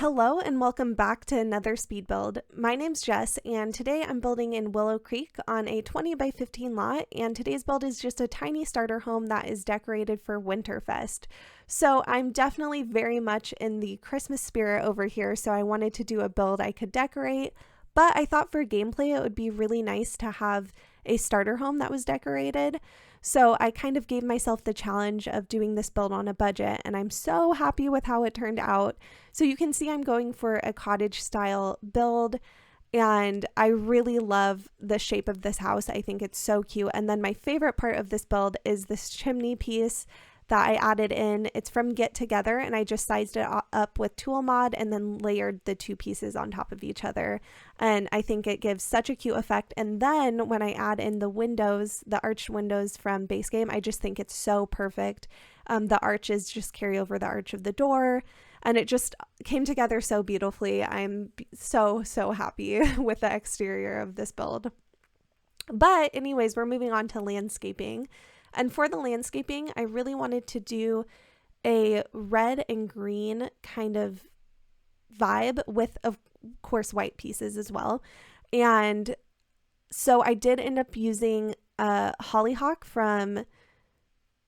Hello and welcome back to another speed build. My name's Jess and today I'm building in Willow Creek on a 20 by 15 lot, and today's build is just a tiny starter home that is decorated for Winterfest. So I'm definitely very much in the Christmas spirit over here, so I wanted to do a build I could decorate, but I thought for gameplay it would be really nice to have a starter home that was decorated. So I kind of gave myself the challenge of doing this build on a budget, and I'm so happy with how it turned out. So you can see I'm going for a cottage style build, and I really love the shape of this house. I think it's so cute. And then my favorite part of this build is this chimney piece that I added in. It's from Get Together, and I just sized it up with tool mod and then layered the two pieces on top of each other. And I think it gives such a cute effect. And then when I add in the windows, the arched windows from base game, I just think it's so perfect. The arches just carry over the arch of the door, and it just came together so beautifully. I'm so happy with the exterior of this build. But anyways, we're moving on to landscaping. And for the landscaping, I really wanted to do a red and green kind of vibe with, of course, white pieces as well. And so I did end up using a hollyhock from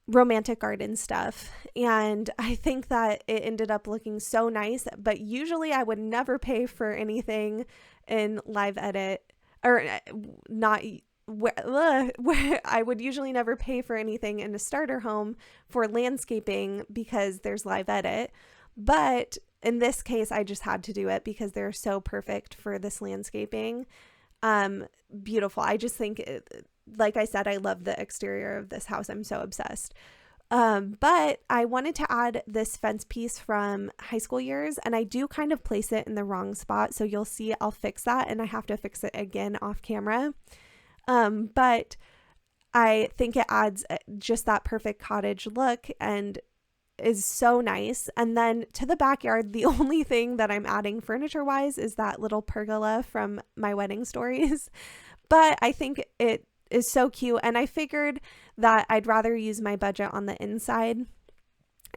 Romantic Garden Stuff. And I think that it ended up looking so nice, but usually I would never pay for anything in live edit, or not where I would usually never pay for anything in a starter home for landscaping because there's live edit. But in this case, I just had to do it because they're so perfect for this landscaping. Beautiful. I just think, like I said, I love the exterior of this house. I'm so obsessed. But I wanted to add this fence piece from high school years, and I do kind of place it in the wrong spot. So you'll see I'll fix that, and I have to fix it again off camera. But I think it adds just that perfect cottage look and is so nice. And then to the backyard, the only thing that I'm adding furniture wise is that little pergola from my wedding stories. But I think it is so cute, and I figured that I'd rather use my budget on the inside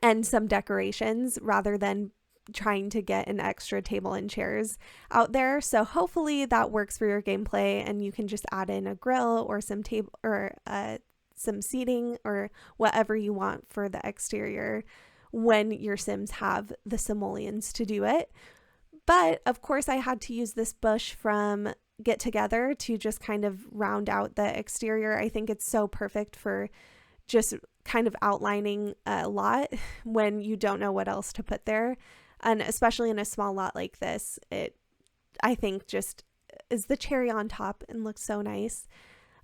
and some decorations rather than trying to get an extra table and chairs out there. So hopefully that works for your gameplay, and you can just add in a grill or some table or some seating or whatever you want for the exterior when your Sims have the simoleons to do it. But of course I had to use this bush from Get Together to just kind of round out the exterior. I think it's so perfect for just kind of outlining a lot when you don't know what else to put there. And especially in a small lot like this, it, I think, just is the cherry on top and looks so nice.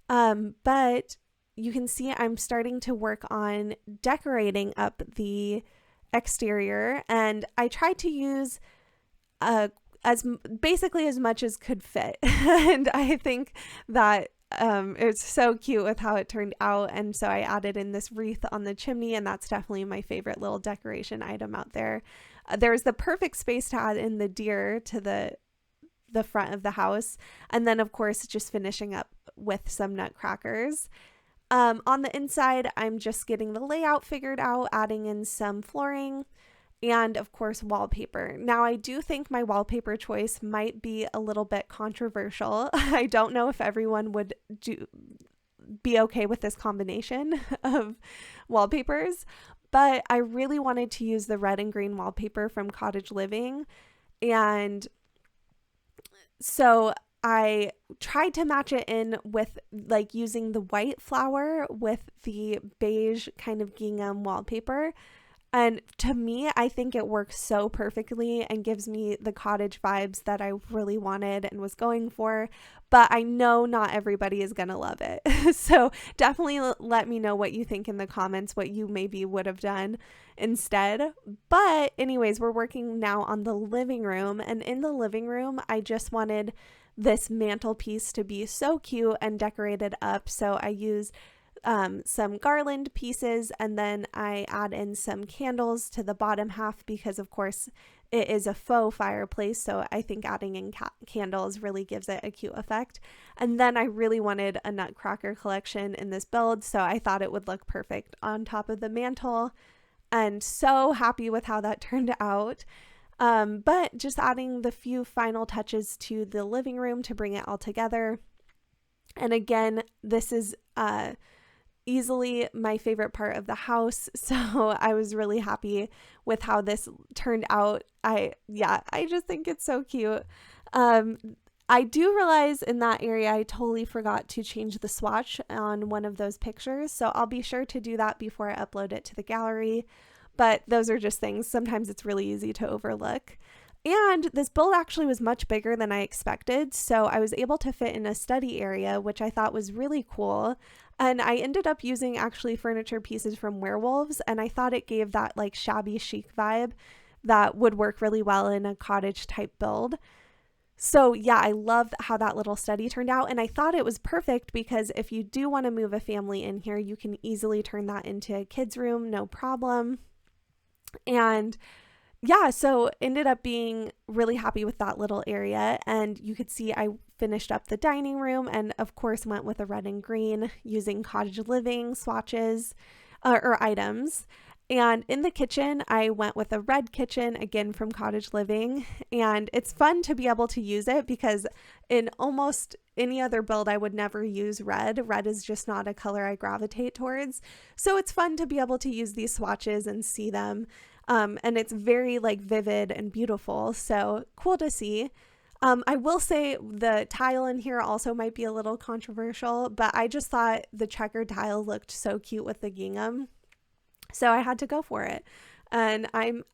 But you can see I'm starting to work on decorating up the exterior, and I tried to use basically as much as could fit. And I think that it's so cute with how it turned out. And so I added in this wreath on the chimney, and that's definitely my favorite little decoration item out there. There's the perfect space to add in the deer to the front of the house. And then of course, just finishing up with some nutcrackers. On the inside, I'm just getting the layout figured out, adding in some flooring, and of course wallpaper. Now I do think my wallpaper choice might be a little bit controversial. I don't know if everyone would be okay with this combination of wallpapers, but I really wanted to use the red and green wallpaper from Cottage Living, and so I tried to match it in with like using the white flower with the beige kind of gingham wallpaper. And to me, I think it works so perfectly and gives me the cottage vibes that I really wanted and was going for. But I know not everybody is going to love it. So definitely let me know what you think in the comments, what you maybe would have done instead. But anyways, we're working now on the living room. And in the living room, I just wanted this mantelpiece to be so cute and decorated up. So I used some garland pieces, and then I add in some candles to the bottom half because of course it is a faux fireplace, so I think adding in candles really gives it a cute effect. And then I really wanted a nutcracker collection in this build, so I thought it would look perfect on top of the mantle, and so happy with how that turned out. But just adding the few final touches to the living room to bring it all together. And again, this is easily my favorite part of the house, so I was really happy with how this turned out. I just think it's so cute. I do realize in that area I totally forgot to change the swatch on one of those pictures, so I'll be sure to do that before I upload it to the gallery. But those are just things, sometimes it's really easy to overlook. And this build actually was much bigger than I expected, so I was able to fit in a study area, which I thought was really cool. And I ended up using actually furniture pieces from Werewolves, and I thought it gave that like shabby chic vibe that would work really well in a cottage type build. So yeah, I love how that little study turned out, and I thought it was perfect because if you do want to move a family in here, you can easily turn that into a kid's room, no problem. And yeah, so ended up being really happy with that little area, and you could see I finished up the dining room and of course went with a red and green using Cottage living swatches or items. And in the kitchen, I went with a red kitchen, again from Cottage Living, and it's fun to be able to use it because in almost any other build, I would never use red. Red is just not a color I gravitate towards. So it's fun to be able to use these swatches and see them. And it's very like vivid and beautiful. So cool to see. I will say the tile in here also might be a little controversial, but I just thought the checkered tile looked so cute with the gingham. So I had to go for it, and I'm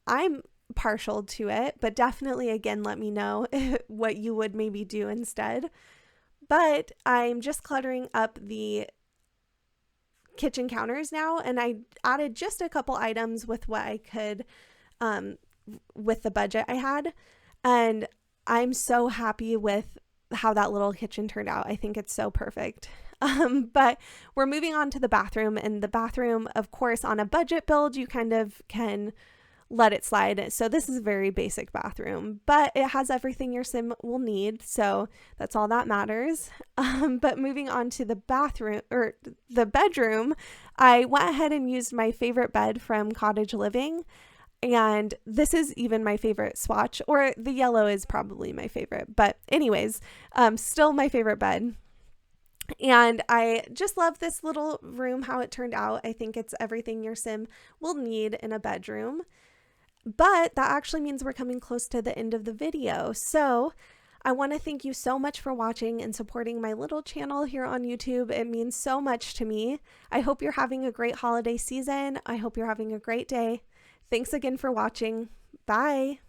partial to it, but definitely again let me know what you would maybe do instead. But I'm just cluttering up the kitchen counters now, and I added just a couple items with what I could with the budget I had, and I'm so happy with how that little kitchen turned out. I think it's so perfect. But we're moving on to the bathroom, and the bathroom, of course, on a budget build, you kind of can let it slide. So this is a very basic bathroom, but it has everything your sim will need. So that's all that matters. But moving on to the bathroom or the bedroom, I went ahead and used my favorite bed from Cottage Living. And this is even my favorite swatch, or the yellow is probably my favorite, but anyways, still my favorite bed. And I just love this little room, how it turned out. I think it's everything your sim will need in a bedroom. But that actually means we're coming close to the end of the video. So I want to thank you so much for watching and supporting my little channel here on YouTube. It means so much to me. I hope you're having a great holiday season. I hope you're having a great day. Thanks again for watching. Bye.